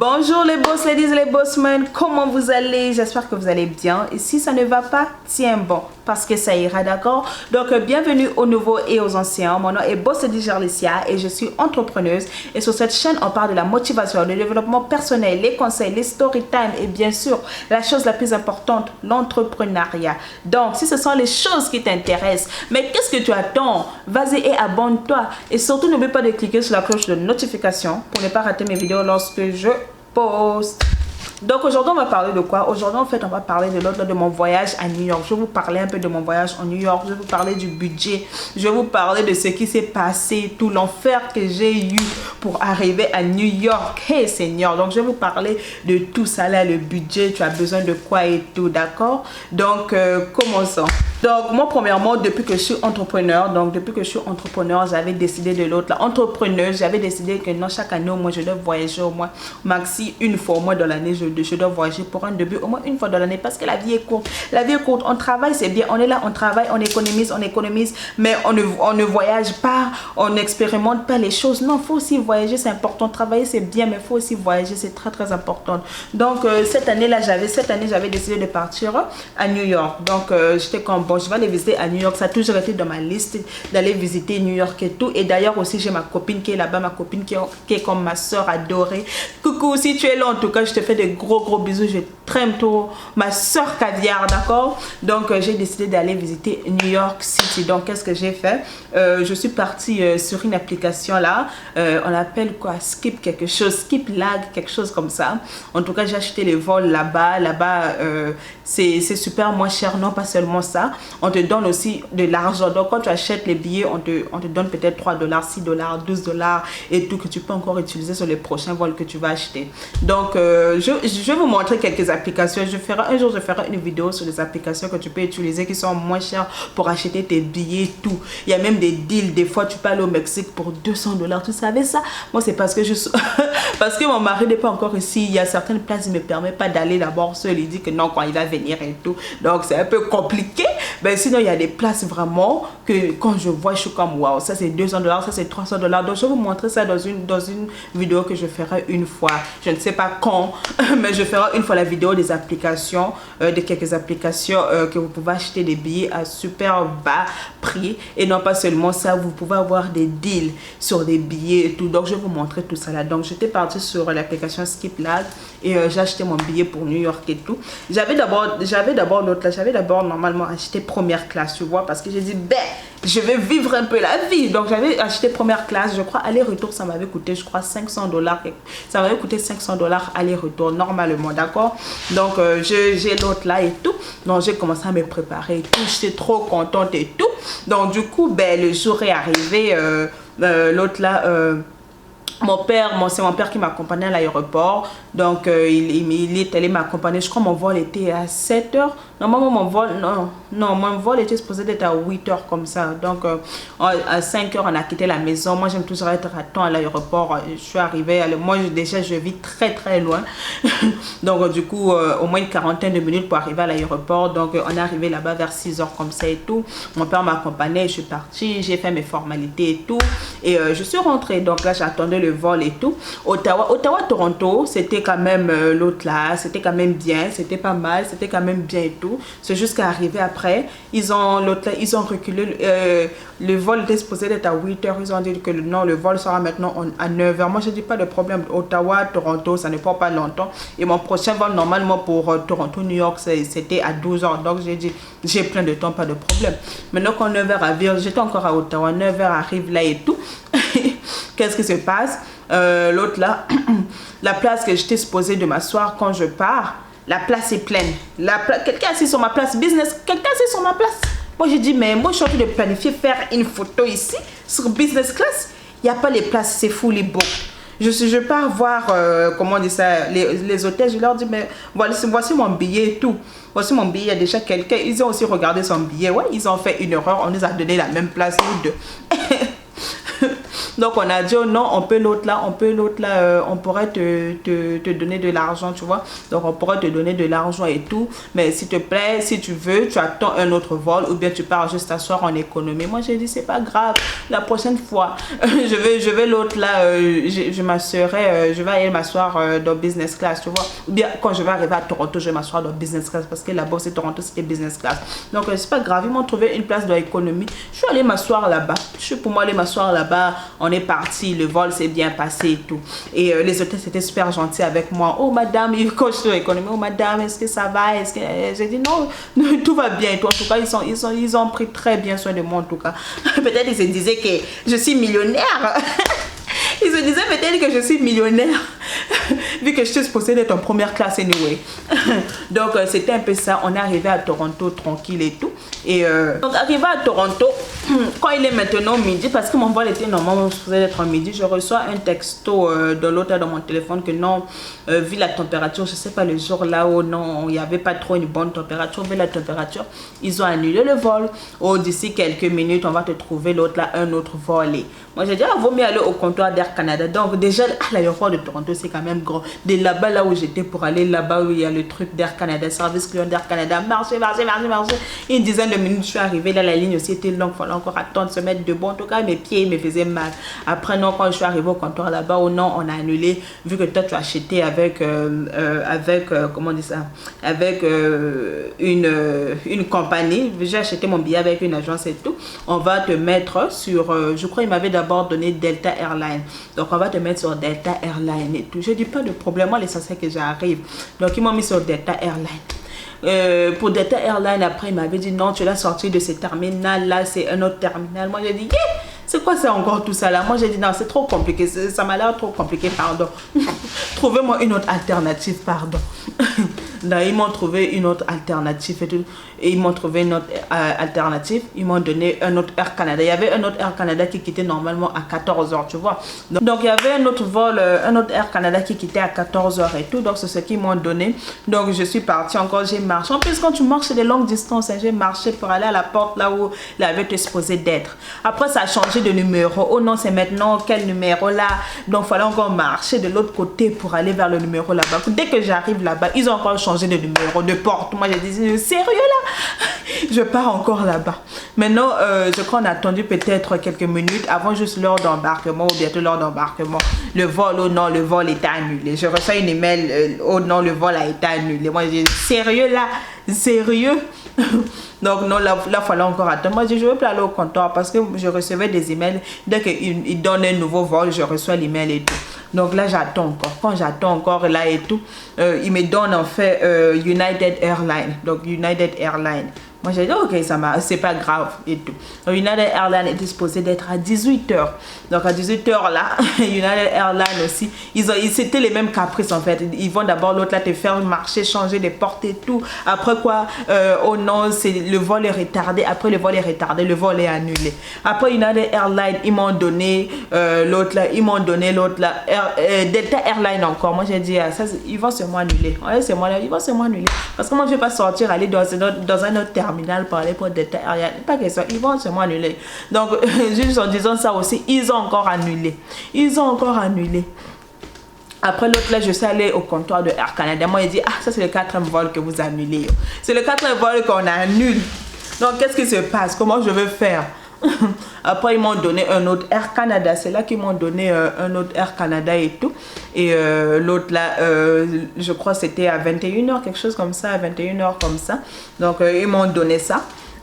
Bonjour les boss ladies et les bossmen, comment vous allez? J'espère que vous allez bien. Et si ça ne va pas, tiens bon, parce que ça ira, d'accord? Donc, bienvenue aux nouveaux et aux anciens. Mon nom est Boss Lady Jarlicia et je suis entrepreneuse. Et sur cette chaîne, on parle de la motivation, le développement personnel, les conseils, les story time et bien sûr, la chose la plus importante, l'entrepreneuriat. Donc, si ce sont les choses qui t'intéressent, mais qu'est-ce que tu attends? Vas-y et abonne-toi. Et surtout, n'oublie pas de cliquer sur la cloche de notification pour ne pas rater mes vidéos lorsque je poste. Donc aujourd'hui on va parler de quoi? Aujourd'hui en fait on va parler de mon voyage à New York. Je vais vous parler un peu de mon voyage à New York. Je vais vous parler du budget. Je vais vous parler de ce qui s'est passé, tout l'enfer que j'ai eu pour arriver à New York. Hey Seigneur. Donc je vais vous parler de tout ça là, le budget, tu as besoin de quoi et tout, d'accord? Donc commençons. Donc moi premièrement, depuis que je suis entrepreneur, j'avais décidé de l'autre là, entrepreneuse, j'avais décidé que non, chaque année au moins je dois voyager au moins maxi une fois au moins dans l'année, je dois voyager pour un début au moins une fois dans l'année parce que la vie est courte. La vie est courte, on travaille c'est bien, on est là, on travaille, on économise, mais on ne voyage pas, on n'expérimente pas les choses. Non, il faut aussi voyager, c'est important. Travailler c'est bien, mais il faut aussi voyager, c'est très très important. Donc cette année j'avais décidé de partir à New York. Donc j'étais comme bon, je vais aller visiter à New York. Ça a toujours été dans ma liste d'aller visiter New York et tout. Et d'ailleurs aussi, j'ai ma copine qui est là-bas, ma copine qui est comme ma soeur adorée. Coucou, si tu es là, en tout cas, je te fais des gros bisous. Je t'aime tout, ma soeur caviar, d'accord? Donc, j'ai décidé d'aller visiter New York City. Donc, qu'est-ce que j'ai fait? Je suis partie sur une application là. On appelle quoi? Skip quelque chose, Skip Lag, quelque chose comme ça. En tout cas, j'ai acheté les vols là-bas. Là-bas, c'est super moins cher. Non, pas seulement ça. On te donne aussi de l'argent. Donc, quand tu achètes les billets, on te donne peut-être 3 dollars, 6 dollars, 12 dollars et tout que tu peux encore utiliser sur les prochains vols que tu vas acheter. Donc, je vais vous montrer quelques applications. Un jour, je ferai une vidéo sur les applications que tu peux utiliser qui sont moins chères pour acheter tes billets et tout. Il y a même des deals. Des fois, tu peux aller au Mexique pour 200 dollars. Tu savais ça? Moi, c'est parce que parce que mon mari n'est pas encore ici. Il y a certaines places, il ne me permet pas d'aller d'abord seul. Il dit que non, quand il va venir et tout. Donc, c'est un peu compliqué. Ben, sinon, il y a des places vraiment que quand je vois, je suis comme waouh, ça c'est 200 dollars, ça c'est 300 dollars. Donc, je vais vous montrer ça dans une vidéo que je ferai une fois. Je ne sais pas quand, mais je ferai une fois la vidéo des applications, de quelques applications que vous pouvez acheter des billets à super bas prix. Et non pas seulement ça, vous pouvez avoir des deals sur des billets et tout. Donc, je vais vous montrer tout ça là. Donc, j'étais partie sur l'application Skip Lag et j'ai acheté mon billet pour New York et tout. J'avais d'abord l'autre là, j'avais d'abord normalement acheté première classe, tu vois, parce que j'ai dit, ben, je vais vivre un peu la vie. Donc, j'avais acheté première classe, je crois, aller-retour, ça m'avait coûté, je crois, 500 dollars. Ça m'avait coûté 500 dollars aller-retour, normalement, d'accord? Donc, j'ai l'autre là et tout. Donc, j'ai commencé à me préparer et tout. J'étais trop contente et tout. Donc, du coup, ben, le jour est arrivé, l'autre là, c'est mon père qui m'accompagnait à l'aéroport. Donc, il est allé m'accompagner. Je crois que mon vol était à 7 heures. Normalement, mon vol était supposé d'être à 8 heures comme ça. Donc, à 5 heures, on a quitté la maison. Moi, j'aime toujours être à temps à l'aéroport. Je suis arrivée. Moi, déjà, je vis très loin. Donc, du coup, au moins une quarantaine de minutes pour arriver à l'aéroport. Donc, on est arrivé là-bas vers 6 heures comme ça et tout. Mon père m'accompagnait. Je suis partie. J'ai fait mes formalités et tout. Et je suis rentrée. Donc, là, j'attendais le vol et tout. Ottawa-Toronto, c'était quand même l'autre là. C'était quand même bien. C'était pas mal. C'était quand même bien et tout. C'est juste qu'arrivé après, ils ont reculé. Le vol était supposé être à 8 heures. Ils ont dit que non, le vol sera maintenant à 9 heures. Moi, je dis pas de problème. Ottawa, Toronto, ça ne prend pas longtemps. Et mon prochain vol, normalement, pour Toronto, New York, c'était à 12 heures. Donc, j'ai dit, j'ai plein de temps, pas de problème. Maintenant, quand 9 heures arrive, j'étais encore à Ottawa. 9 heures arrive là et tout. Qu'est-ce qui se passe? L'autre là, la place que j'étais supposée de m'asseoir quand je pars, la place est pleine. Quelqu'un assis sur ma place, business, quelqu'un assis sur ma place. Moi, j'ai dit, mais moi, je suis en train de planifier faire une photo ici, sur business class. Il n'y a pas les places, c'est fully book. Je pars voir, comment on dit ça, les hôtels. Je leur dis, mais voici mon billet et tout. Voici mon billet, il y a déjà quelqu'un. Ils ont aussi regardé son billet. Ouais, ils ont fait une erreur. On nous a donné la même place, nous deux. Donc on a dit oh non, on peut l'autre là, on pourrait te donner de l'argent, tu vois. Donc on pourrait te donner de l'argent et tout, mais s'il te plaît, si tu veux, tu attends un autre vol ou bien tu pars juste t'asseoir en économie. Moi j'ai dit c'est pas grave, la prochaine fois je vais l'autre là, je m'assurerai, je vais aller m'asseoir dans business class, tu vois. Ou bien quand je vais arriver à Toronto, je vais m'asseoir dans business class parce que là-bas c'est Toronto, c'était business class. Donc c'est pas grave, ils m'ont trouvé une place dans l'économie. Je suis allée m'asseoir là-bas. Je suis pour moi aller m'asseoir là-bas. On est parti, le vol s'est bien passé et tout. Et les hôtels étaient super gentils avec moi. Oh madame, quand je suis dans l'économie, oh madame, est-ce que ça va? Est-ce que j'ai dit non, tout va bien. Et tout. En tout cas, ils ont pris très bien soin de moi en tout cas. Peut-être ils se disaient que je suis millionnaire. Ils se disaient peut-être que je suis millionnaire vu que je suis supposée d'être en première classe anyway. Donc c'était un peu ça. On est arrivé à Toronto tranquille et tout. Et donc arrivé à Toronto, quand il est maintenant midi, parce que mon vol était normalement supposé être en midi, je reçois un texto de l'hôtel dans mon téléphone que non, vu la température, je sais pas le jour là où non, il n'y avait pas trop une bonne température, vu la température, ils ont annulé le vol. Oh, d'ici quelques minutes, on va te trouver l'autre là, un autre vol. Et moi j'ai dit, ah, vaut mieux aller au comptoir d'Air Canada. Donc déjà, l'aéroport de Toronto, c'est quand même grand. De là-bas, là où j'étais pour aller là-bas où il y a le truc d'Air Canada, service client d'Air Canada, marcher. Une dizaine de minutes, je suis arrivée là, la ligne aussi était longue, il fallait encore attendre, se mettre debout. En tout cas, mes pieds me faisaient mal. Après, non, quand je suis arrivée au comptoir là-bas, oh non, on a annulé, vu que toi, tu as acheté avec, comment on dit ça, avec une compagnie. J'ai acheté mon billet avec une agence et tout. On va te mettre sur, je crois, il m'avait d'abord donné Delta Airlines. Donc, on va te mettre sur Delta Airlines et tout. Je dis pas de problème, moi, l'essentiel que j'arrive. Donc, ils m'ont mis sur Delta Airlines. Pour Delta Airlines, après, il m'avait dit non, tu l'as sorti de ce terminal là, c'est un autre terminal. Moi, j'ai dit, yeah, c'est quoi ça encore tout ça là? Moi, j'ai dit non, c'est trop compliqué, ça m'a l'air trop compliqué, pardon. Trouvez-moi une autre alternative, pardon. Là, ils m'ont trouvé une autre alternative et tout. Et ils m'ont trouvé une autre alternative. Ils m'ont donné un autre Air Canada. Il y avait un autre Air Canada qui quittait normalement à 14 h, tu vois. Donc, il y avait un autre vol, un autre Air Canada qui quittait à 14 h et tout. Donc, c'est ce qu'ils m'ont donné. Donc, je suis partie encore, j'ai marché. En plus, quand tu marches des longues distances, j'ai marché pour aller à la porte là où il avait été supposé d'être. Après, ça a changé de numéro. Oh non, c'est maintenant quel numéro là? Donc, il fallait encore marcher de l'autre côté pour aller vers le numéro là-bas. Dès que j'arrive là-bas, ils ont encore changé de numéro de porte. Moi, j'ai dit, sérieux là? Je pars encore là-bas. Maintenant, je crois qu'on a attendu peut-être quelques minutes avant juste l'heure d'embarquement ou bientôt l'heure d'embarquement. Le vol, oh non, le vol est annulé. Je reçois une email, oh non, le vol a été annulé. Moi, j'ai dit, sérieux là? Sérieux? Donc non, là, il fallait encore attendre. Moi, je ne veux plus aller au comptoir parce que je recevais des emails. Dès qu'ils donnent un nouveau vol, je reçois l'email et tout. Donc là, j'attends encore. Quand j'attends encore là et tout, ils me donnent en fait United Airlines. Donc United Airlines. Moi, j'ai dit, ok, c'est pas grave et tout. Donc, United Airlines était supposé d'être à 18 h. Donc, à 18 h là, United Airlines aussi, c'était les mêmes caprices en fait. Ils vont d'abord l'autre là te faire marcher, changer les portes et tout. Après quoi, oh non, le vol est retardé. Après, le vol est retardé, le vol est annulé. Après, United Airlines, ils m'ont donné l'autre là, Delta Airlines encore. Moi, j'ai dit, ça, ils vont seulement annuler. Ouais, c'est moi là, ils vont seulement annuler. Parce que moi, je vais pas sortir, aller dans un autre terminal pour aller pour Delta Airlines. Pas question, ils vont seulement annuler. Donc, juste en disant ça aussi, ils ont encore annulé. Ils ont encore annulé. Après l'autre là, je suis allée au comptoir de Air Canada. Moi, il dit, ah, ça c'est le 4e vol que vous annulez. C'est le 4e vol qu'on annule. Donc, qu'est-ce qui se passe? Comment je vais faire? Après, ils m'ont donné un autre Air Canada. C'est là qu'ils m'ont donné un autre Air Canada et tout. Et l'autre là, je crois que c'était à 21 h, quelque chose comme ça, à 21 h comme ça. Donc, ils m'ont donné ça.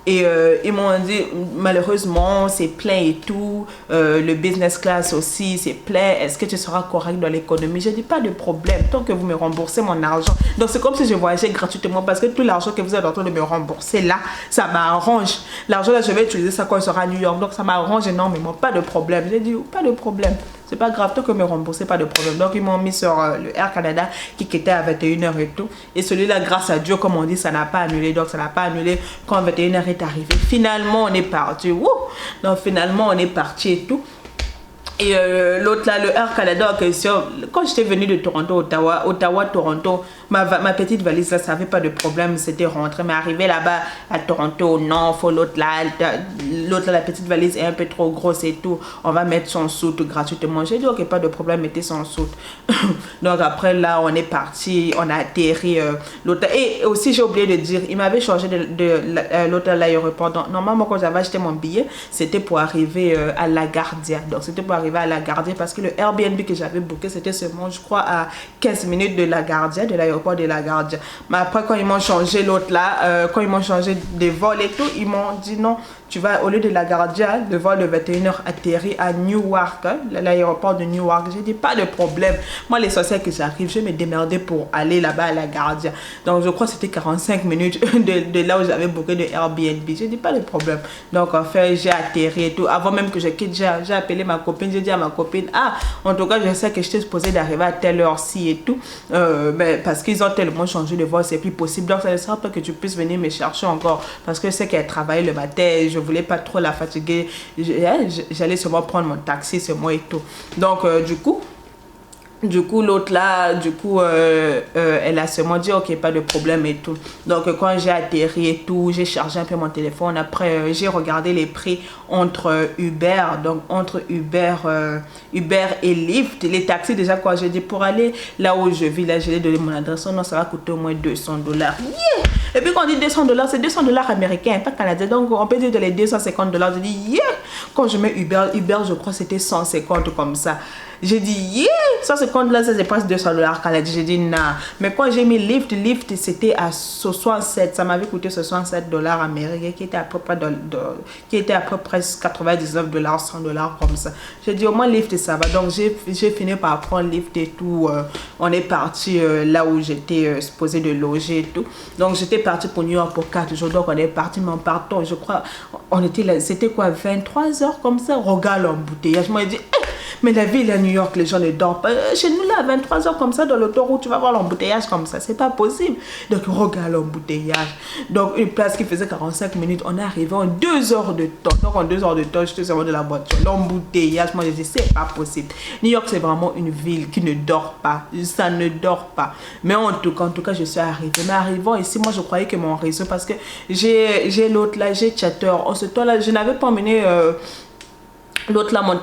Et ils m'ont dit, malheureusement, c'est plein et tout. Le business class aussi, c'est plein. Est-ce que tu seras correct dans l'économie? J'ai dit, pas de problème, tant que vous me remboursez mon argent. Donc, c'est comme si je voyageais gratuitement parce que tout l'argent que vous êtes en train de me rembourser là, ça m'arrange. L'argent là, je vais utiliser ça quand je serai à New York. Donc, ça m'arrange énormément. Pas de problème. J'ai dit, pas de problème. C'est pas grave, tant que me rembourser, pas de problème. Donc, ils m'ont mis sur le Air Canada qui quittait à 21 h et tout. Et celui-là, grâce à Dieu, comme on dit, ça n'a pas annulé. Donc, ça n'a pas annulé quand 21 h est arrivé. Finalement, on est parti. Wouh! Donc, finalement, on est parti et tout. Et l'autre là, le Air Canada en question, quand j'étais venue de Toronto, Ottawa, Toronto, ma petite valise là, ça n'avait pas de problème, c'était rentré. Mais arrivé là-bas à Toronto, non, faut l'autre là, la petite valise est un peu trop grosse et tout. On va mettre son soute gratuitement. J'ai dit, ok, pas de problème, mettez son soute. Donc après là, on est parti, on a atterri l'hôtel. Et aussi, j'ai oublié de dire, il m'avait changé de l'hôtel à l'aéroport. Donc normalement, quand j'avais acheté mon billet, c'était pour arriver à LaGuardia. Donc c'était pour arriver à LaGuardia parce que le Airbnb que j'avais booké, c'était seulement, je crois, à 15 minutes de LaGuardia, de l'aéroport de LaGuardia. Mais après, quand ils m'ont changé l'autre là, quand ils m'ont changé de vol et tout, ils m'ont dit non, tu vas, au lieu de LaGuardia, le vol de 21h atterri à Newark, hein, l'aéroport de Newark. J'ai dit, pas de problème. Moi, l'essentiel que j'arrive, je vais me démerder pour aller là-bas à LaGuardia. Donc, je crois que c'était 45 minutes de là où j'avais booké de Airbnb. J'ai dit, pas de problème. Donc, en fait, j'ai atterri et tout. Avant même que je quitte, j'ai appelé ma copine. J'ai dit à ma copine, ah, en tout cas, je sais que j'étais supposée d'arriver à telle heure-ci et tout. Mais parce qu'ils ont tellement changé de vol, c'est plus possible. Donc, ça ne sera pas que tu puisses venir me chercher encore. Parce que je sais qu'elle travaille le matin. Je voulais pas trop la fatiguer, j'allais seulement prendre mon taxi, c'est moi et tout. Donc du coup l'autre là, elle a seulement dit ok, pas de problème et tout. Donc quand j'ai atterri et tout, j'ai chargé un peu mon téléphone. Après j'ai regardé les prix entre Uber, donc entre Uber et Lyft, les taxis. Déjà quoi, j'ai dit pour aller là où je vis, là je l'ai donné mon adresse, non, ça va coûter au moins $200. Yeah! Et puis quand on dit $200, c'est $200 américains, pas canadiens. Donc on peut dire de les $250. Je dis yeah! Quand je mets Uber, je crois que c'était 150 comme ça. J'ai dit yeah! 150 là, ça c'est presque $200 canadiens. J'ai dit non. Mais quand j'ai mis Lyft, c'était à 67. Ça m'avait coûté $67 américains, qui était à peu près $99, $100 comme ça. J'ai dit au moins Lyft ça va. Donc j'ai fini par prendre Lyft et tout. On est parti là où j'étais supposé de loger et tout. Donc j'étais parti pour New York pour 4 jours. Donc on est parti, mais en partant, je crois, on était là, c'était quoi, 23 heures comme ça. Regarde l'embouteillage. Moi, je dis, mais la ville à New York, les gens ne dorment pas. Chez nous, là, à 23 heures comme ça, dans l'autoroute, tu vas voir l'embouteillage comme ça. C'est pas possible. Donc, regarde l'embouteillage. Donc, une place qui faisait 45 minutes, on est arrivé en 2 heures de temps. Donc, en 2 heures de temps, j'étais sur de la voiture. L'embouteillage, moi, je dis, c'est pas possible. New York, c'est vraiment une ville qui ne dort pas. Ça ne dort pas. Mais en tout cas, je suis arrivée. Mais arrivant ici, moi, je croyais que mon réseau, parce que j'ai l'autre là, j'ai Chatter. En ce temps-là, je n'avais pas emmené l'autre là, mon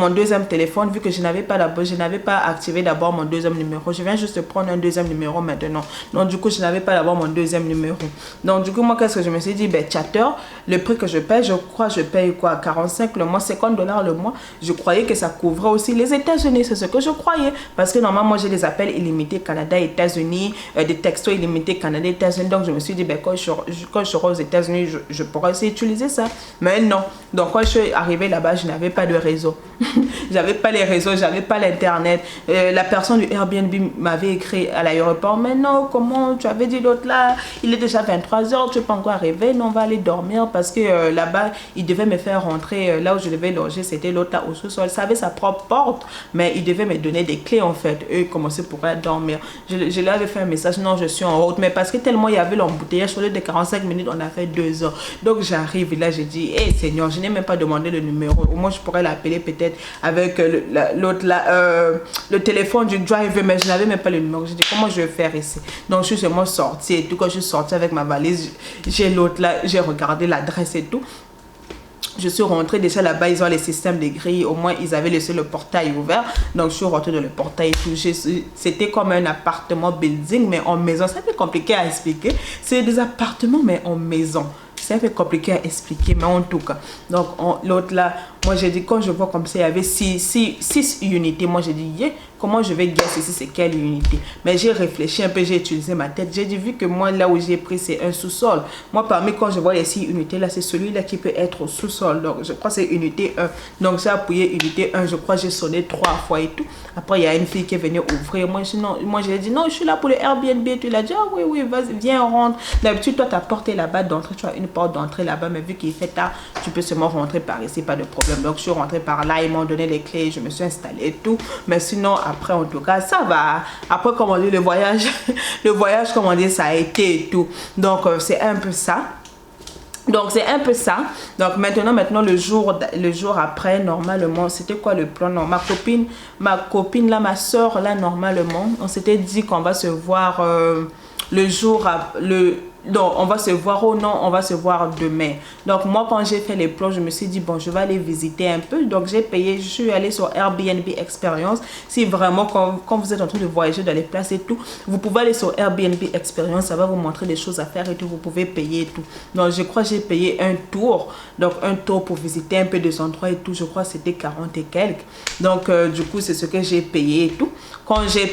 deuxième téléphone, vu que je n'avais pas activé d'abord mon deuxième numéro. Je viens juste de prendre un deuxième numéro maintenant. Donc du coup, je n'avais pas d'abord mon deuxième numéro. Donc du coup, moi, qu'est-ce que je me suis dit? Ben, Chatter, le prix que je paye, je crois, je paye quoi? 45 le mois, $50 le mois. Je croyais que ça couvrait aussi les États-Unis. C'est ce que je croyais. Parce que normalement, moi, j'ai des appels illimités Canada, États-Unis, des textos illimités Canada, États-Unis. Donc je me suis dit, ben, quand je serai aux États-Unis, je pourrais essayer d'utiliser ça. Mais non. Donc quand je suis arrivée là-bas, je n'avais pas de réseau. J'avais pas les réseaux, j'avais pas l'internet. La personne du Airbnb m'avait écrit à l'aéroport, mais non, comment tu avais dit l'autre là, il est déjà 23 heures, tu n'es pas encore arrivé, non, on va aller dormir parce que là-bas, il devait me faire rentrer, là où je devais loger, c'était l'autre là au sous-sol. Ça avait sa propre porte, mais il devait me donner des clés en fait. Eux, ils commençaient pour aller dormir. Je leur avais fait un message, non, je suis en route, mais parce que tellement il y avait l'embouteillage, sur le de 45 minutes, on a fait 2 heures. Donc j'arrive et là, j'ai dit, hé Seigneur, je n'ai même pas demandé le numéro. Au moins, je pourrais l'appeler peut-être avec l'autre là, le téléphone du driver, mais je n'avais même pas le numéro. J'ai dit, comment je vais faire ici? Donc je suis seulement sortie et tout. Quand je suis sortie avec ma valise, j'ai l'autre là, j'ai regardé l'adresse et tout. Je suis rentrée déjà là-bas, ils ont les systèmes de grilles, au moins ils avaient laissé le portail ouvert. Donc je suis rentrée dans le portail et tout. C'était comme un appartement building, mais en maison. C'est un peu compliqué à expliquer. C'est des appartements, mais en maison. C'est un peu compliqué à expliquer, mais en tout cas. Donc l'autre là, moi j'ai dit, quand je vois comme ça, il y avait 6 unités. Moi j'ai dit, yeah, comment je vais guesser ici, c'est quelle unité? Mais j'ai réfléchi un peu, j'ai utilisé ma tête. J'ai dit, vu que moi là où j'ai pris, c'est un sous-sol. Moi parmi, quand je vois les 6 unités là, c'est celui-là qui peut être au sous-sol. Donc je crois que c'est unité 1. Donc j'ai appuyé unité 1, je crois j'ai sonné 3 fois et tout. Après il y a une fille qui est venue ouvrir. Moi j'ai dit, non, je suis là pour le Airbnb. Tu l'as dit, ah oui, oui, vas-y, viens, rentre. D'habitude, toi, ta porte est là-bas d'entrée, tu as une porte d'entrée là-bas, mais vu qu'il fait tard, tu peux seulement rentrer par ici, pas de problème. Donc je suis rentrée par là, ils m'ont donné les clés, je me suis installée et tout. Mais sinon, après, en tout cas, ça va. Après, comme on dit, le voyage, comme on dit, ça a été et tout. Donc c'est un peu ça. Donc c'est un peu ça. Donc maintenant le jour après, normalement, c'était quoi le plan? Non, ma copine là, ma soeur là, normalement, on s'était dit qu'on va se voir le jour non, on va se voir on va se voir demain. Donc moi, quand j'ai fait les plans, je me suis dit bon, je vais aller visiter un peu. Donc j'ai payé, je suis allée sur Airbnb Experience. Si vraiment quand vous êtes en train de voyager dans les places et tout, vous pouvez aller sur Airbnb Experience, ça va vous montrer des choses à faire et tout, vous pouvez payer et tout. Donc je crois que j'ai payé un tour, donc un tour pour visiter un peu des endroits et tout. Je crois que c'était 40 et quelques. Donc du coup, c'est ce que j'ai payé et tout. Quand j'ai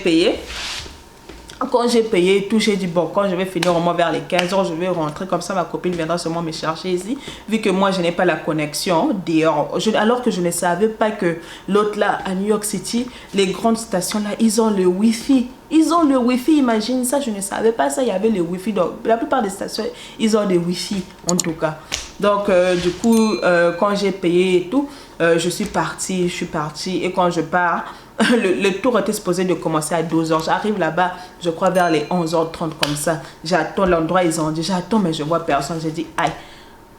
payé tout, j'ai dit bon, quand je vais finir au moins vers les 15h, je vais rentrer, comme ça ma copine viendra seulement me chercher ici, vu que moi je n'ai pas la connexion dehors. Alors que je ne savais pas que l'autre là à New York City, les grandes stations là, ils ont le wifi. Ils ont le wifi, imagine ça, je ne savais pas ça, il y avait le wifi. Donc la plupart des stations, ils ont des wifi en tout cas. Donc du coup, quand j'ai payé et tout, je suis partie et quand je pars, le tour était supposé de commencer à 12h. J'arrive là-bas, je crois vers les 11h30 comme ça. J'attends l'endroit, ils ont dit, j'attends mais je vois personne. J'ai dit, aïe.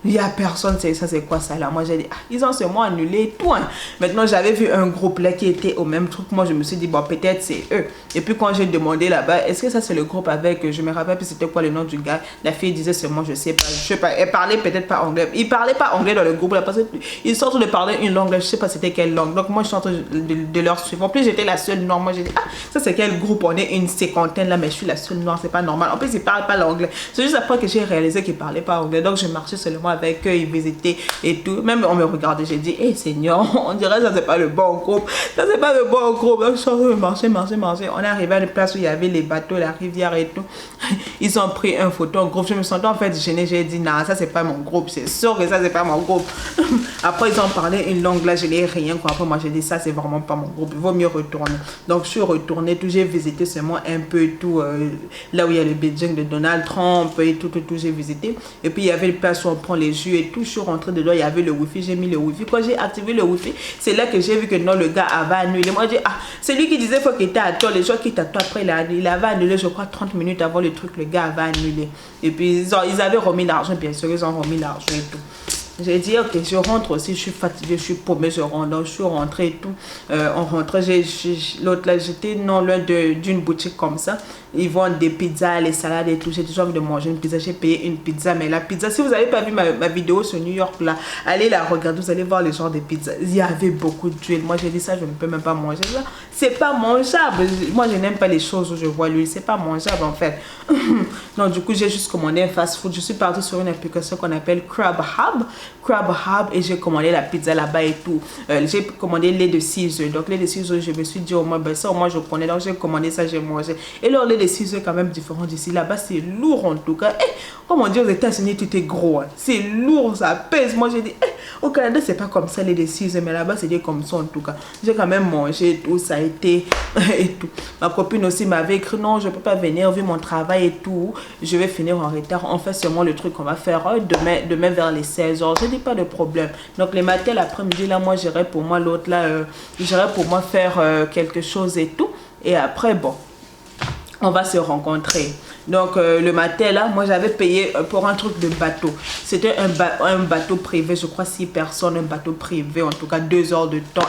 Il n'y a personne, ça c'est quoi ça là? Moi j'ai dit, ah, ils ont seulement annulé tout. Hein. Maintenant j'avais vu un groupe là qui était au même truc. Moi je me suis dit, bon peut-être c'est eux. Et puis quand j'ai demandé là-bas, est-ce que ça c'est le groupe avec, je me rappelle plus c'était quoi le nom du gars. La fille disait seulement, je sais pas. Elle parlait peut-être pas anglais. Il parlait pas anglais dans le groupe là parce qu'ils sont en train de parler une langue, je sais pas c'était quelle langue. Donc moi je suis en train de leur suivre. En plus j'étais la seule noire. Moi j'ai dit, ah ça c'est quel groupe? On est une cinquantaine là mais je suis la seule noire, c'est pas normal. En plus ils parlent pas l'anglais. C'est juste après que j'ai réalisé qu'ils parlaient pas anglais. Donc je marchais seulement avec eux, ils visitaient et tout. Même on me regardait, j'ai dit, hé Seigneur, on dirait ça c'est pas le bon groupe. Ça c'est pas le bon groupe. Donc je suis en train de marcher. On est arrivé à une place où il y avait les bateaux, la rivière et tout. Ils ont pris une photo en groupe. Je me sentais en fait gênée. J'ai dit, non, ça c'est pas mon groupe. C'est sûr que ça c'est pas mon groupe. Après ils ont parlé une langue là, je n'ai rien quoi. Après moi j'ai dit, ça c'est vraiment pas mon groupe. Il vaut mieux retourner. Donc je suis retournée, tout. J'ai visité seulement un peu tout. Là où il y a le building de Donald Trump et tout. J'ai visité. Et puis il y avait une place où on prend les jus et tout. Je suis rentrée dedans, il y avait le wifi, j'ai mis le wifi. Quand j'ai activé le wifi, c'est là que j'ai vu que non, le gars avait annulé. Moi j'ai dit, ah, c'est lui qui disait faut qu'il était à toi. Les gens qui t'attendent après, il avait annulé, je crois 30 minutes avant le truc, le gars avait annulé. Et puis ils avaient remis l'argent, bien sûr, ils ont remis l'argent et tout. J'ai dit, ok, je rentre aussi, je suis fatiguée, je suis paumée, je rentre. Donc, je suis rentrée et tout. On rentrait, l'autre là, j'étais non loin d'une boutique comme ça. Ils vendent des pizzas, les salades et tout. J'ai toujours envie de manger une pizza. J'ai payé une pizza. Mais la pizza, si vous n'avez pas vu ma vidéo sur New York là, allez la regarder, vous allez voir les genres de pizzas. Il y avait beaucoup d'huile. Moi, j'ai dit ça, je ne peux même pas manger ça. C'est pas mangeable. Moi, je n'aime pas les choses où je vois l'huile. C'est pas mangeable en fait. Donc, du coup, j'ai juste commandé un fast food. Je suis partie sur une application qu'on appelle Crab Hub et j'ai commandé la pizza là-bas et tout. J'ai commandé lait de 6 œufs. Donc, lait de 6 œufs, je me suis dit au moins, ben ça au moins je connais. Donc, j'ai commandé ça, j'ai mangé. Et leur lait de 6 œufs quand même différent d'ici. Là-bas, c'est lourd en tout cas. Comme on dit aux États-Unis, tout est gros. Hein. C'est lourd, ça pèse. Moi, j'ai dit, au Canada, c'est pas comme ça, lait de 6 œufs. Mais là-bas, c'est comme ça en tout cas. J'ai quand même mangé et tout. Ça a été et tout. Ma copine aussi m'avait écrit, non, je peux pas venir vu mon travail et tout. Je vais finir en retard. On fait seulement le truc qu'on va faire demain vers les 16h. Je dis pas de problème. Donc, les matins, l'après-midi, là, moi, j'irai pour moi, l'autre, là, j'irai pour moi faire quelque chose et tout. Et après, bon, on va se rencontrer. Donc, le matin, là, moi, j'avais payé pour un truc de bateau. C'était un bateau privé, je crois 6 personnes, un bateau privé, en tout cas 2 heures de temps.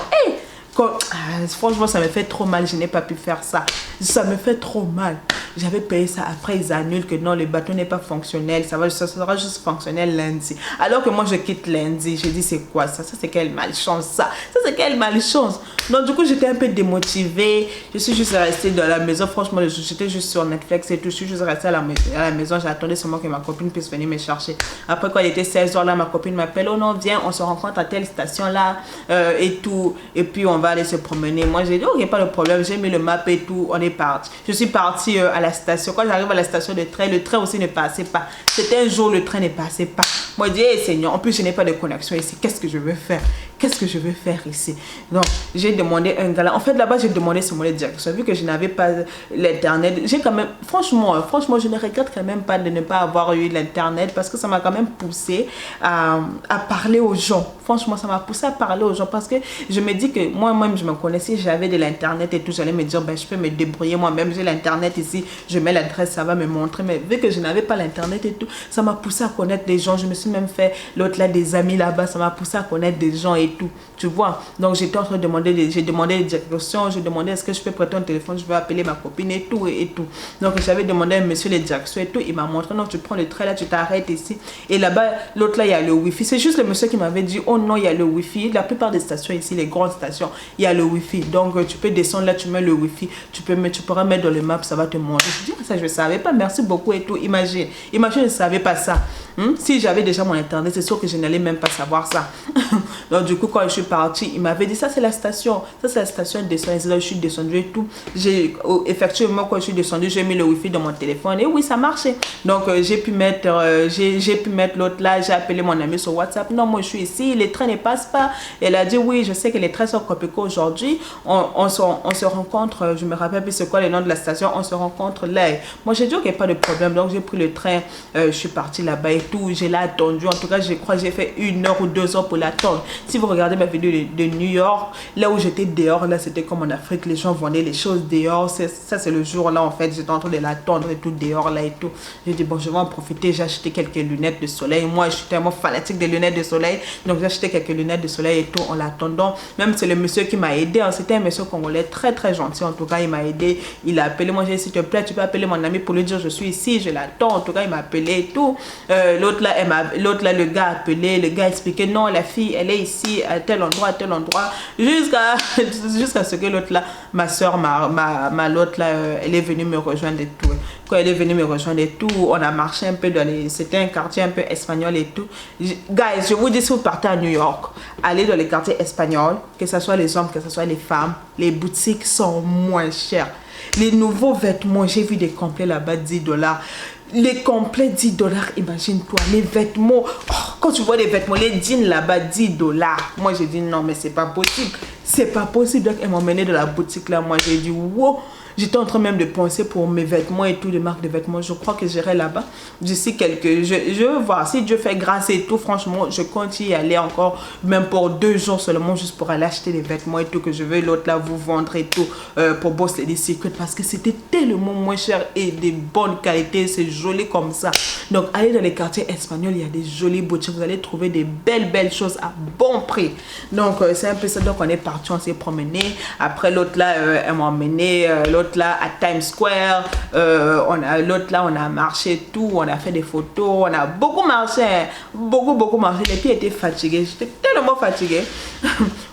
Franchement, ça me fait trop mal. Je n'ai pas pu faire ça. Ça me fait trop mal. J'avais payé ça. Après, ils annulent que non, le bateau n'est pas fonctionnel. Ça sera juste fonctionnel lundi. Alors que moi, je quitte lundi. J'ai dit, c'est quoi ça? Ça, c'est quelle malchance, ça? Ça, c'est quelle malchance? Donc, du coup, j'étais un peu démotivée. Je suis juste restée dans la maison. Franchement, j'étais juste sur Netflix et tout. Je suis juste restée à la maison. J'attendais seulement que ma copine puisse venir me chercher. Après, quand il était 16h, là, ma copine m'appelle. Oh non, viens, on se rencontre à telle station là et tout. Et puis, on va aller se promener. Moi, j'ai dit, ok, pas de problème. J'ai mis le map et tout. On est parti. Je suis partie à la station. Quand j'arrive à la station de train, le train aussi ne passait pas. C'était un jour, le train ne passait pas. Moi, je dis, hey, Seigneur, en plus, je n'ai pas de connexion ici. Qu'est-ce que je veux faire? qu'est-ce que je veux faire ici? Donc, j'ai demandé un gars là. En fait, là-bas, j'ai demandé sur mon direction. Vu que je n'avais pas l'internet, j'ai quand même, franchement, je ne regrette quand même pas de ne pas avoir eu l'internet parce que ça m'a quand même poussé à parler aux gens. Franchement, ça m'a poussé à parler aux gens parce que je me dis que moi-même, je me connaissais, j'avais de l'internet et tout. J'allais me dire, ben, je peux me débrouiller moi-même. J'ai l'internet ici, je mets l'adresse, ça va me montrer. Mais vu que je n'avais pas l'internet et tout, ça m'a poussé à connaître des gens. Je me suis même fait l'autre là, des amis là-bas. Ça m'a poussé à connaître des gens et tout. Tu vois? Donc, j'étais en train de demander, j'ai demandé des directions. Je demandais, est-ce que je peux prêter un téléphone? Je veux appeler ma copine et tout et tout. Donc, j'avais demandé à monsieur les directions et tout. Il m'a montré, non, tu prends le train là, tu t'arrêtes ici. Et là-bas, l'autre là, il y a le wifi. C'est juste le monsieur qui m'avait dit, oh non, il y a le wifi. La plupart des stations ici, les grandes stations, il y a le wifi. Donc, tu peux descendre là, tu mets le wifi. Tu pourras mettre dans le map, ça va te montrer. Je dis, ça, je ne savais pas. Merci beaucoup et tout. Imagine, je ne savais pas ça. Si j'avais déjà mon internet, c'est sûr que je n'allais même pas savoir ça. Donc, du coup, quand je suis partie, il m'avait dit, ça, c'est la station. Ça, c'est la station de descente. C'est là où je suis descendue et tout. Effectivement, quand je suis descendue, j'ai mis le wifi dans mon téléphone. Et oui, ça marchait. Donc, j'ai pu mettre l'autre là. J'ai appelé mon ami sur WhatsApp. Non, moi, je suis ici. Les trains ne passent pas. Elle a dit, oui, je sais que les trains sont Copeco aujourd'hui. On se rencontre. Je me rappelle plus c'est quoi le nom de la station. On se rencontre là. Moi, j'ai dit, ok, pas de problème. Donc, j'ai pris le train. Je suis partie là-bas et tout. Je l'ai attendu. En tout cas, je crois que j'ai fait 1 heure ou 2 heures pour l'attendre. Si vous regardez ma vidéo de New York, là où j'étais dehors, là, c'était comme en Afrique. Les gens vendaient les choses dehors. Ça, c'est le jour là, en fait. J'étais en train de l'attendre et tout dehors là et tout. J'ai dit, bon, je vais en profiter. J'ai acheté quelques lunettes de soleil. Moi, je suis tellement fanatique des lunettes de soleil. Donc, j'ai acheté quelques lunettes de soleil et tout en l'attendant. Même c'est le monsieur qui m'a aidé. Hein. C'était un monsieur congolais très, très gentil. En tout cas, il m'a aidé. Il a appelé. Moi, j'ai dit, s'il te plaît, tu peux appeler mon ami pour lui dire, je suis ici, je l'attends. En tout cas, il m'a appelé et tout. L'autre là, le gars a appelé. Le gars a expliqué, non, la fille, elle est ici, à tel endroit, jusqu'à ce que l'autre là, ma soeur, l'autre là, elle est venue me rejoindre et tout. Quand elle est venue me rejoindre et tout, on a marché un peu c'était un quartier un peu espagnol et tout. Guys, je vous dis, si vous partez à New York, allez dans les quartiers espagnols, que ce soit les hommes, que ce soit les femmes, les boutiques sont moins chères. Les nouveaux vêtements, j'ai vu des complets là-bas, 10 $. Les complets, 10 $, imagine-toi. Les vêtements, quand tu vois les vêtements, les jeans là-bas, 10 $. Moi, j'ai dit non, mais c'est pas possible. C'est pas possible. Donc, elles m'ont mené dans la boutique là. Moi, j'ai dit wow. J'étais en train même de penser pour mes vêtements et tout, les marques de vêtements. Je crois que j'irai là-bas d'ici je veux voir si Dieu fait grâce et tout. Franchement, je compte y aller encore, même pour 2 jours seulement, juste pour aller acheter les vêtements et tout que je veux l'autre là vous vendre et tout pour Boss Lady Secret parce que c'était tellement moins cher et de bonne qualité. C'est joli comme ça. Donc, allez dans les quartiers espagnols, il y a des jolies boutiques. Vous allez trouver des belles choses à bon prix. Donc, c'est un peu ça. Donc, on est parti, on s'est promené. Après, l'autre là, elle m'a emmené. L'autre là à Times Square, l'autre là on a marché tout, on a fait des photos, on a beaucoup marché, beaucoup marché. Les pieds étaient fatigués, j'étais tellement fatiguée.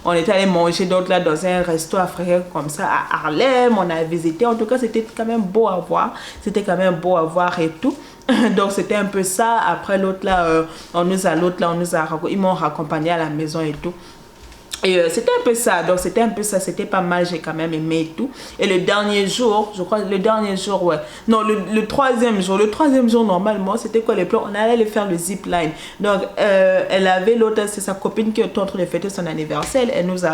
On était allé manger d'autres là dans un resto africain comme ça à Harlem, on a visité. En tout cas, c'était quand même beau à voir, et tout. Donc c'était un peu ça. Après l'autre là, ils m'ont raccompagné à la maison et tout. Et c'était un peu ça, donc c'était pas mal, j'ai quand même aimé et tout. Et le dernier jour, je crois, ouais. Non, le troisième jour, normalement, c'était quoi les plans? On allait aller faire le zip line. Donc, elle avait l'autre, c'est sa copine qui était en train de fêter son anniversaire. Elle nous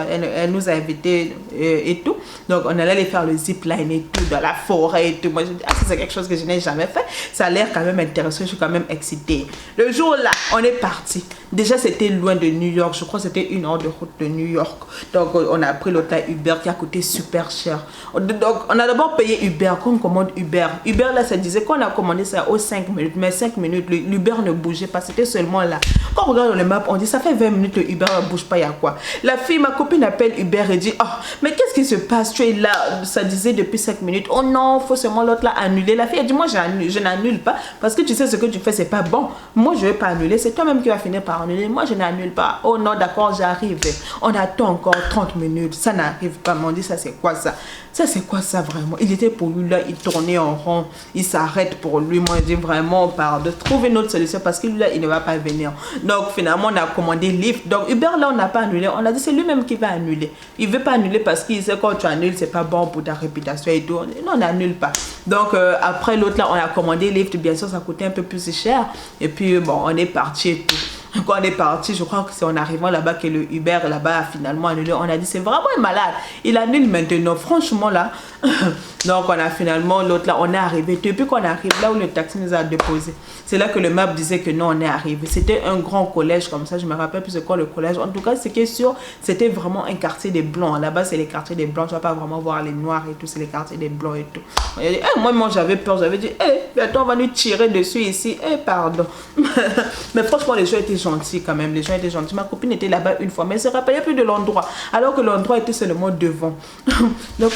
a invités et tout. Donc, on allait aller faire le zip line et tout, dans la forêt et tout. Moi, je dis, c'est quelque chose que je n'ai jamais fait. Ça a l'air quand même intéressant, je suis quand même excitée. Le jour là, on est parti. Déjà, c'était loin de New York. Je crois que c'était 1 heure de route de New York. Donc, on a pris l'hôtel Uber qui a coûté super cher. Donc, on a d'abord payé Uber. Quand on commande Uber, là, ça disait qu'on a commandé ça aux 5 minutes. Mais 5 minutes, l'Uber ne bougeait pas. C'était seulement là. Quand on regarde dans les maps, on dit ça fait 20 minutes, le Uber ne bouge pas. Il y a quoi? La fille, ma copine appelle Uber et dit, oh, mais qu'est-ce qui se passe? Tu es là. Ça disait depuis 5 minutes. Oh non, faut seulement l'autre là annuler. La fille a dit, moi, je n'annule pas. Parce que tu sais ce que tu fais, c'est pas bon. Moi, je ne vais pas annuler. C'est toi-même qui vas finir par annuler. Moi, je n'annule pas. Oh non, d'accord, j'arrive. On attend encore 30 minutes. Ça n'arrive pas. On dit, ça, c'est quoi ça? Ça, c'est quoi ça vraiment? Il était pour lui là, il tournait en rond. Il s'arrête pour lui. Moi, je dis vraiment, on parle de trouver une autre solution parce que lui là, il ne va pas venir. Donc, finalement, on a commandé Lyft. Donc, Uber là, on n'a pas annulé. On a dit, c'est lui-même qui va annuler. Il ne veut pas annuler parce qu'il sait quand tu annules, c'est pas bon pour ta réputation et tout. Non, on n'annule pas. Donc, après l'autre là, on a commandé Lyft. Bien sûr, ça coûtait un peu plus cher. Et puis, bon, on est parti et tout. Quand on est parti, je crois que c'est en arrivant là-bas que le Uber là-bas a finalement annulé. On a dit c'est vraiment un malade. Il annule maintenant. Franchement là. Donc on a finalement l'autre là. On est arrivé. Depuis qu'on arrive là où le taxi nous a déposé. C'est là que le map disait que non, on est arrivé. C'était un grand collège comme ça. Je me rappelle plus c'est quoi le collège. En tout cas, ce qui est sûr, c'était vraiment un quartier des blancs. Là-bas, c'est les quartiers des blancs. Tu vas pas vraiment voir les noirs et tout. C'est les quartiers des blancs et tout. Moi, j'avais peur. J'avais dit, bientôt on va nous tirer dessus ici. Pardon. Mais franchement, les gens étaient gentils quand même. Les gens étaient gentils. Ma copine était là-bas une fois, mais elle se rappelait plus de l'endroit. Alors que l'endroit était seulement devant. Donc,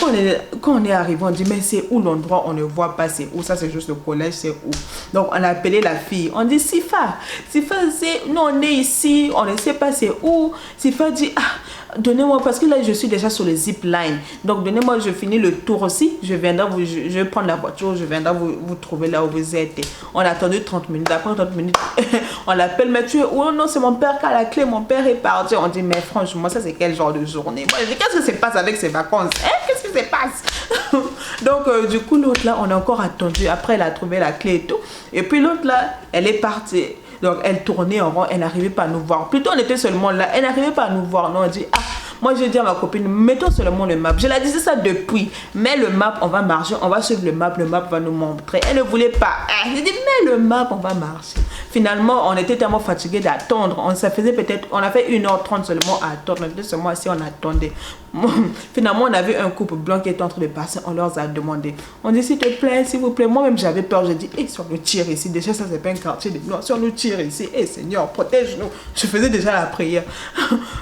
quand on est arrivé, on dit, mais c'est où l'endroit? On ne voit pas, c'est où? Ça, c'est juste le collège, c'est où? Donc, on a appelé la fille. On dit, Sifa, c'est, nous, on est ici, on ne sait pas c'est où. Sifa dit, donnez-moi, parce que là, je suis déjà sur le zip line. Donc, donnez-moi, je finis le tour aussi. Je viendrai, je vais prendre la voiture, je viendrai vous trouver là où vous êtes. On a attendu 30 minutes. Après 30 minutes, on l'appelle, mais tu es où? Oh non, c'est mon père qui a la clé, mon père est parti. On dit, mais franchement, ça, c'est quel genre de journée? Moi, je dis, qu'est-ce qui se passe avec ces vacances? Qu'est-ce qui se passe? Donc, du coup, l'autre là, on a encore attendu. Après, elle a trouvé la clé et tout. Et puis, l'autre là, elle est partie. Donc, elle tournait en rond, elle n'arrivait pas à nous voir. Plutôt, on était seulement là, elle n'arrivait pas à nous voir. Non, on dit, moi, je dis à ma copine, mettons seulement le map. Je la disais ça depuis. Mais le map, on va marcher, on va suivre le map va nous montrer. Elle ne voulait pas. J'ai dit, mais le map, on va marcher. Finalement, on était tellement fatigués d'attendre. Ça faisait peut-être, on a fait 1h30 seulement à attendre. On était seulement assis, on attendait. Finalement, on avait un couple blanc qui était en train de passer. On leur a demandé. On dit, s'il te plaît, s'il vous plaît. Moi-même, j'avais peur. J'ai dit, si on nous tire ici. Déjà, ça, c'est pas un quartier de blancs. Si on nous tire ici, Seigneur, protège-nous. Je faisais déjà la prière.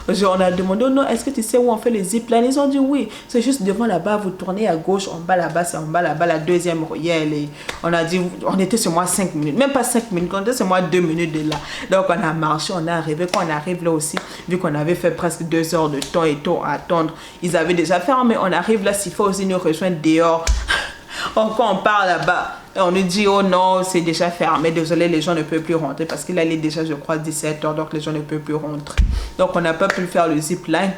On a demandé, non, est-ce que tu sais où on fait les ziplines? Ils ont dit, oui. C'est juste devant là-bas. Vous tournez à gauche, en bas là-bas, c'est en bas là-bas, la deuxième ruelle. Et on a dit, on était sur moi 5 minutes. Même pas 5 minutes. On était sur moi 2 minutes de là. Donc, on a marché, on est arrivé. Quand on arrive là aussi, vu qu'on avait fait presque 2 heures de temps et tout à attendre, ils avaient déjà fermé. On arrive là, s'il faut aussi nous rejoindre dehors. Quand on part là-bas, on nous dit, oh non, c'est déjà fermé. Désolé, les gens ne peuvent plus rentrer. Parce qu'il allait déjà, je crois, 17 heures. Donc, les gens ne peuvent plus rentrer. Donc, on n'a pas pu faire le zip line.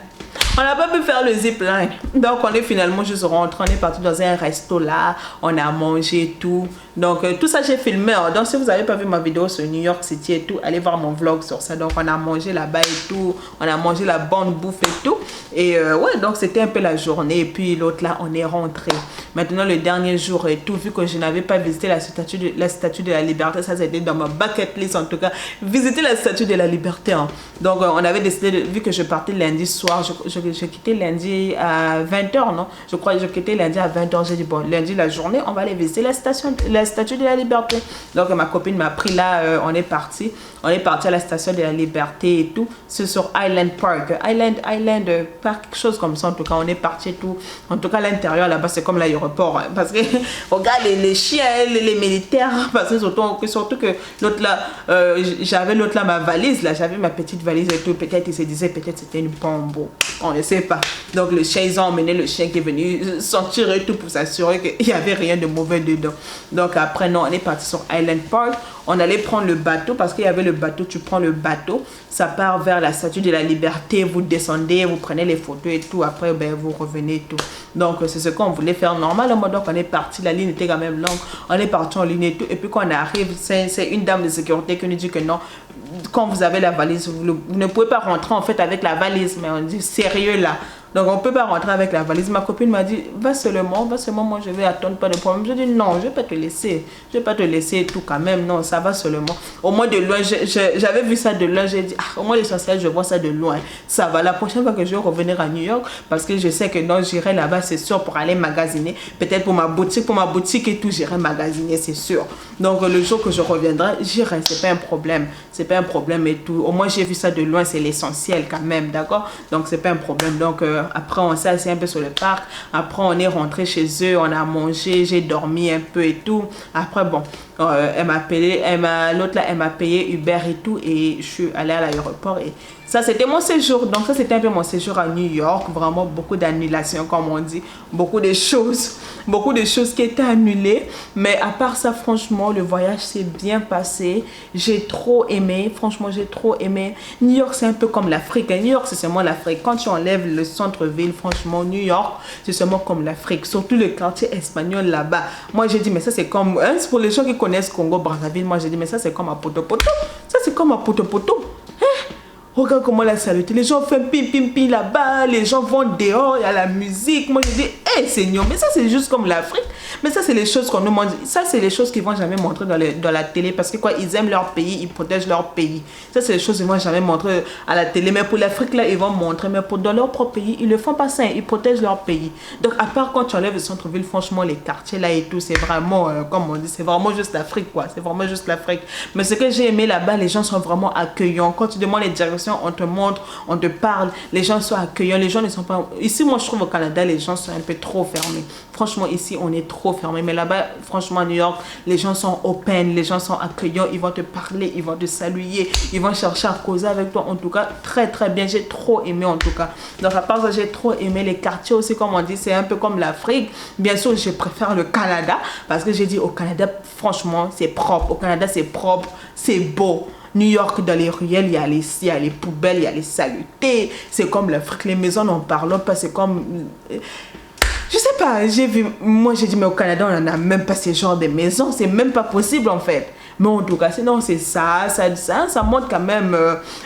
On n'a pas pu faire le zip line. Donc, on est finalement juste rentré. On est parti dans un resto là. On a mangé et tout. Donc, tout ça, j'ai filmé. Donc, si vous n'avez pas vu ma vidéo sur New York City et tout, allez voir mon vlog sur ça. Donc, on a mangé là-bas et tout. On a mangé la bonne bouffe et tout. Et ouais, donc, c'était un peu la journée. Et puis, l'autre là, on est rentré. Maintenant, le dernier jour et tout, vu que je n'avais pas visité la statue de la Liberté, ça, c'était dans ma bucket list en tout cas. Visiter la statue de la Liberté. Hein. Donc, on avait décidé, vu que je partais lundi soir, je quittais lundi à 20h, non? Je crois que je quittais lundi à 20h. J'ai dit, bon, lundi la journée, on va aller visiter la statue de la Liberté. Donc, ma copine m'a pris là, on est parti. On est parti à la station de la Liberté et tout. C'est sur Island Park. Island Park, quelque chose comme ça. En tout cas, on est parti et tout. En tout cas, l'intérieur là-bas, c'est comme l'aéroport. Hein, parce que, regarde les chiens, les militaires. Parce que surtout que l'autre là, j'avais l'autre là, ma valise là. J'avais ma petite valise et tout. Peut-être, il se disait, peut-être c'était une bombe. On ne sait pas. Donc, le chien, ils ont emmené le chien qui est venu sentir et tout pour s'assurer qu'il n'y avait rien de mauvais dedans. Donc, après, non, on est parti sur Island Park. On allait prendre le bateau parce qu'il y avait le bateau. Tu prends le bateau, ça part vers la statue de la Liberté. Vous descendez, vous prenez les photos et tout. Après, ben, vous revenez et tout. Donc, c'est ce qu'on voulait faire normalement. Donc, on est parti. La ligne était quand même longue. On est parti en ligne et tout. Et puis, quand on arrive, c'est une dame de sécurité qui nous dit que non, quand vous avez la valise, vous ne pouvez pas rentrer en fait avec la valise. Mais on dit, sérieux là. Donc, on ne peut pas rentrer avec la valise. Ma copine m'a dit, va seulement, moi je vais attendre, pas de problème. Je dis, non, je ne vais pas te laisser. Je ne vais pas te laisser tout quand même. Non, ça va seulement. Au moins de loin, j'avais vu ça de loin. J'ai dit, au moins l'essentiel, je vois ça de loin. Ça va. La prochaine fois que je vais revenir à New York, parce que je sais que non, j'irai là-bas, c'est sûr, pour aller magasiner. Peut-être pour ma boutique et tout, j'irai magasiner, c'est sûr. Donc, le jour que je reviendrai, j'irai. C'est pas un problème. C'est pas un problème et tout. Au moins, j'ai vu ça de loin. C'est l'essentiel quand même, d'accord? Donc, c'est pas un problème. Donc, après, on s'est assis un peu sur le parc. Après, on est rentré chez eux. On a mangé. J'ai dormi un peu et tout. Après, bon, elle m'a appelé. L'autre là, elle m'a payé Uber et tout. Et je suis allée à l'aéroport. Et ça, c'était mon séjour. Donc, ça, c'était un peu mon séjour à New York. Vraiment, beaucoup d'annulations, comme on dit. Beaucoup de choses qui étaient annulées. Mais à part ça, franchement, le voyage s'est bien passé. J'ai trop aimé. Franchement, j'ai trop aimé. New York, c'est un peu comme l'Afrique. New York, c'est seulement l'Afrique. Quand tu enlèves le centre-ville, franchement, New York, c'est seulement comme l'Afrique. Surtout le quartier espagnol là-bas. Moi, j'ai dit, mais ça, c'est comme... Hein, pour les gens qui connaissent Congo, Brazzaville, moi, j'ai dit, mais ça, c'est comme à Poto-Poto. Ça, c'est comme à Poto-Poto. Regarde comment la saluté. Les gens font pim pim pim là-bas. Les gens vont dehors. Il y a la musique. Moi, je dis, hé Seigneur, mais ça, c'est juste comme l'Afrique. Mais ça, c'est les choses qu'on nous montre. Ça, c'est les choses qu'ils vont jamais montrer dans la télé. Parce que quoi, ils aiment leur pays. Ils protègent leur pays. Ça, c'est les choses qu'ils vont jamais montrer à la télé. Mais pour l'Afrique, là, ils vont montrer. Mais pour dans leur propre pays, ils le font pas ça. Ils protègent leur pays. Donc, à part quand tu enlèves le centre-ville, franchement, les quartiers là et tout, c'est vraiment, comme on dit, c'est vraiment juste l'Afrique, quoi. C'est vraiment juste l'Afrique. Mais ce que j'ai aimé là-bas, les gens sont vraiment accueillants. Quand tu demandes les directions, on te montre, on te parle, les gens sont accueillants, les gens ne sont pas... Ici, moi, je trouve au Canada, les gens sont un peu trop fermés. Franchement, ici, on est trop fermés. Mais là-bas, franchement, à New York, les gens sont open, les gens sont accueillants, ils vont te parler, ils vont te saluer, ils vont chercher à causer avec toi. En tout cas, très, très bien. J'ai trop aimé, en tout cas. Donc, à part ça, j'ai trop aimé les quartiers aussi, comme on dit, c'est un peu comme l'Afrique. Bien sûr, je préfère le Canada, parce que j'ai dit, au Canada, franchement, c'est propre. Au Canada, c'est propre, c'est beau. New York, dans les ruelles, il y a les poubelles, il y a les saletés. C'est comme l'Afrique, les maisons n'en parlons pas, c'est comme... Je sais pas, j'ai vu... Moi, j'ai dit, mais au Canada, on n'en a même pas ce genre de maisons. C'est même pas possible, en fait. Mais en tout cas, sinon, c'est ça montre quand même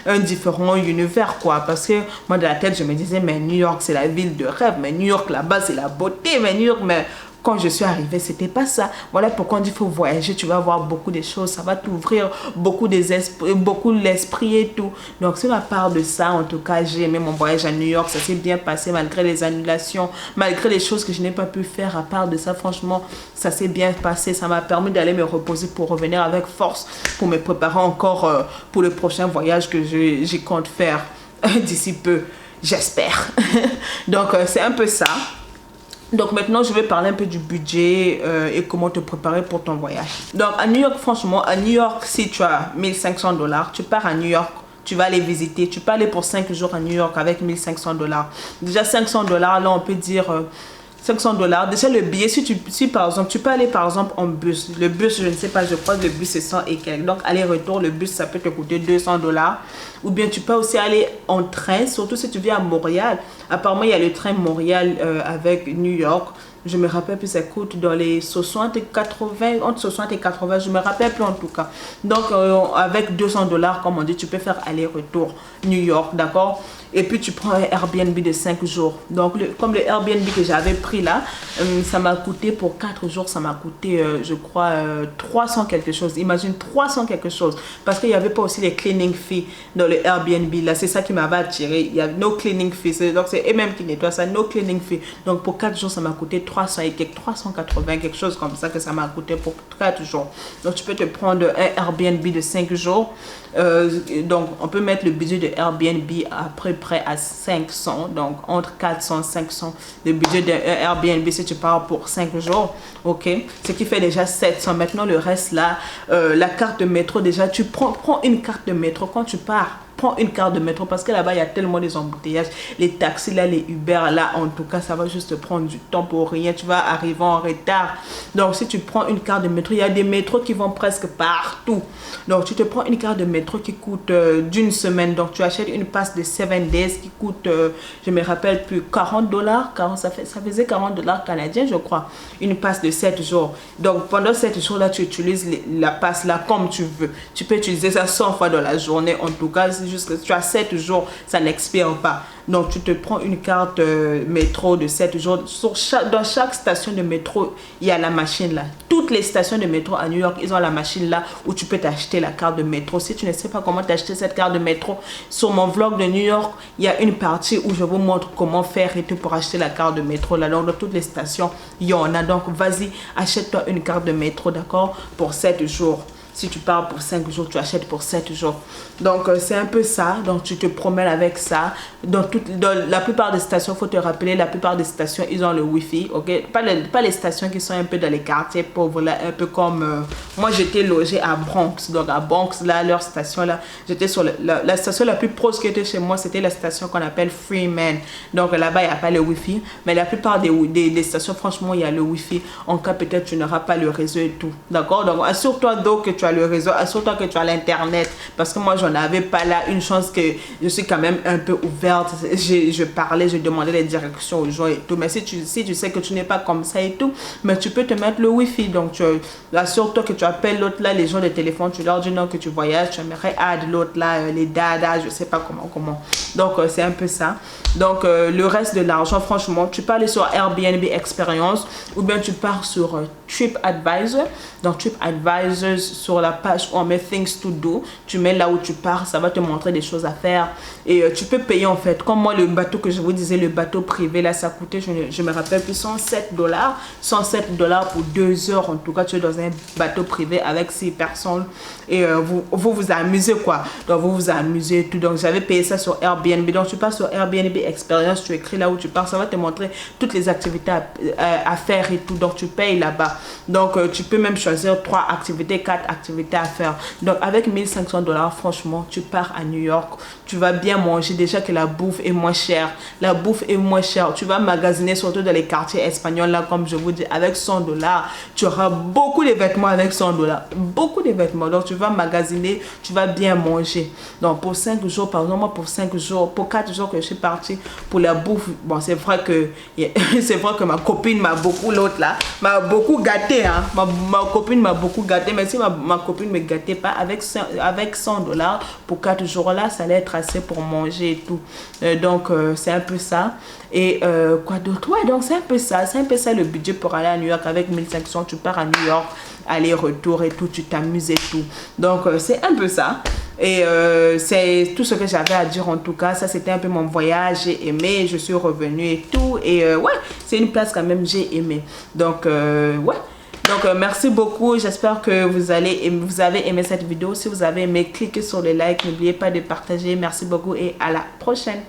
un différent univers, quoi. Parce que moi, dans la tête, je me disais, mais New York, c'est la ville de rêve. Mais New York, là-bas, c'est la beauté. Mais New York, mais... Quand je suis arrivée, c'était pas ça. Voilà pourquoi on dit qu'il faut voyager. Tu vas voir beaucoup de choses. Ça va t'ouvrir beaucoup l'esprit et tout. Donc, sur la part de ça, en tout cas, j'ai aimé mon voyage à New York. Ça s'est bien passé malgré les annulations, malgré les choses que je n'ai pas pu faire. À part de ça, franchement, ça s'est bien passé. Ça m'a permis d'aller me reposer pour revenir avec force, pour me préparer encore pour le prochain voyage que j'y compte faire d'ici peu. J'espère. Donc, c'est un peu ça. Donc maintenant, je vais parler un peu du budget et comment te préparer pour ton voyage. Donc à New York, franchement, à New York, si tu as 1500 $, tu pars à New York, tu vas aller visiter. Tu peux aller pour 5 jours à New York avec 1500 $. Déjà 500 $, là on peut dire... 500 $. Déjà le billet, si par exemple, tu peux aller par exemple en bus. Le bus, je ne sais pas, je crois que le bus c'est 100 et quelques. Donc aller-retour, le bus ça peut te coûter 200 $. Ou bien tu peux aussi aller en train, surtout si tu viens à Montréal. Apparemment, il y a le train Montréal avec New York. Je me rappelle plus, ça coûte dans les 60 et 80, entre 60 et 80, je me rappelle plus en tout cas. Donc avec 200 $, comme on dit, tu peux faire aller-retour New York, d'accord? Et puis tu prends un Airbnb de 5 jours. Donc comme le Airbnb que j'avais pris là, ça m'a coûté pour 4 jours, ça m'a coûté je crois 300 quelque chose. Imagine 300 quelque chose. Parce qu'il n'y avait pas aussi les cleaning fees dans le Airbnb là. C'est ça qui m'avait attiré. Il y a no cleaning fees. Donc c'est eux-mêmes qui nettoient ça, no cleaning fees. Donc pour 4 jours, ça m'a coûté 300 et quelques, 380, quelque chose comme ça que ça m'a coûté pour 4 jours. Donc tu peux te prendre un Airbnb de 5 jours. Donc on peut mettre le budget de Airbnb à peu près à 500, donc entre 400 et 500 le budget de Airbnb si tu pars pour 5 jours, ok, ce qui fait déjà 700. Maintenant le reste là, la carte de métro, déjà tu prends une carte de métro quand tu pars. Prends une carte de métro parce que là-bas, il y a tellement des embouteillages. Les taxis, là, les Uber, là, en tout cas, ça va juste te prendre du temps pour rien. Tu vas arriver en retard. Donc, si tu prends une carte de métro, il y a des métros qui vont presque partout. Donc, tu te prends une carte de métro qui coûte d'une semaine. Donc, tu achètes une passe de 7 days qui coûte, je me rappelle plus, 40 $. Ça faisait 40 $ canadiens, je crois. Une passe de 7 jours. Donc, pendant 7 jours, là, tu utilises la passe, là, comme tu veux. Tu peux utiliser ça 100 fois dans la journée. En tout cas, juste que tu as 7 jours, ça n'expire pas. Donc tu te prends une carte métro de 7 jours. Dans chaque station de métro, il y a la machine là. Toutes les stations de métro à New York, ils ont la machine là où tu peux t'acheter la carte de métro. Si tu ne sais pas comment t'acheter cette carte de métro, sur mon vlog de New York, il y a une partie où je vous montre comment faire et tout pour acheter la carte de métro là. Donc dans toutes les stations, il y en a. Donc vas-y, achète-toi une carte de métro, d'accord, pour 7 jours. Si tu pars pour 5 jours, tu achètes pour 7 jours. Donc, c'est un peu ça. Donc, tu te promènes avec ça. Dans la plupart des stations, il faut te rappeler, la plupart des stations, ils ont le Wi-Fi. Ok, pas les stations qui sont un peu dans les quartiers pauvres, là, un peu comme... moi, j'étais logée à Bronx. Donc, à Bronx, là, leur station, là, j'étais sur la station la plus proche qui était chez moi, c'était la station qu'on appelle Freeman. Donc, là-bas, il n'y a pas le Wi-Fi. Mais la plupart des stations, franchement, il y a le Wi-Fi. En cas, peut-être, tu n'auras pas le réseau et tout. D'accord? Donc, assure-toi donc que tu as le réseau, assure-toi que tu as l'internet, parce que moi j'en avais pas là. Une chance que je suis quand même un peu ouverte, je parlais, je demandais les directions aux gens et tout. Mais si tu sais que tu n'es pas comme ça et tout, mais tu peux te mettre le Wi-Fi. Donc assure-toi que tu appelles l'autre là, les gens de téléphone, tu leur dis non que tu voyages, tu aimerais add l'autre là, les dada, je sais pas comment. Donc c'est un peu ça. Donc le reste de l'argent, franchement, tu peux aller sur Airbnb Experience ou bien tu pars sur TripAdvisor. Donc TripAdvisor, sur la page où on met Things to Do, tu mets là où tu pars, ça va te montrer des choses à faire. Et tu peux payer en fait. Comme moi, le bateau que je vous disais, le bateau privé, là, ça coûtait, je me rappelle plus, $107. $107 pour 2 heures. En tout cas, tu es dans un bateau privé avec 6 personnes. Et vous amusez quoi. Donc vous vous amusez et tout. Donc j'avais payé ça sur Airbnb. Donc tu pars sur Airbnb Experience, tu écris là où tu pars. Ça va te montrer toutes les activités à faire et tout. Donc tu payes là-bas. Donc tu peux même choisir 3 activités, 4 activités à faire. Donc avec $1 500, franchement, tu pars à New York. Tu vas bien manger. Déjà que la bouffe est moins chère. La bouffe est moins chère. Tu vas magasiner surtout dans les quartiers espagnols là, comme je vous dis, avec $100. Tu auras beaucoup de vêtements avec $100. Beaucoup de vêtements. Donc tu vas magasiner, tu vas bien manger. Donc pour 5 jours, par exemple, moi pour 5 jours, pour 4 jours que je suis partie pour la bouffe, bon c'est vrai que ma copine m'a beaucoup, l'autre là, m'a beaucoup gâté. Hein. Ma copine m'a beaucoup gâté, mais si ma copine ne me gâtait pas, avec $100 pour 4 jours là, ça allait être assez pour manger et tout. Donc c'est un peu ça. Et quoi d'autre? Ouais, donc c'est un peu ça le budget pour aller à New York. Avec 1500, tu pars à New York, aller-retour et tout, tu t'amuses et tout. Donc c'est un peu ça. Et c'est tout ce que j'avais à dire en tout cas. Ça c'était un peu mon voyage, j'ai aimé, je suis revenue et tout. Et ouais, c'est une place quand même, j'ai aimé. Donc ouais. Donc merci beaucoup, j'espère que vous avez aimé cette vidéo. Si vous avez aimé, cliquez sur le like, n'oubliez pas de partager. Merci beaucoup et à la prochaine.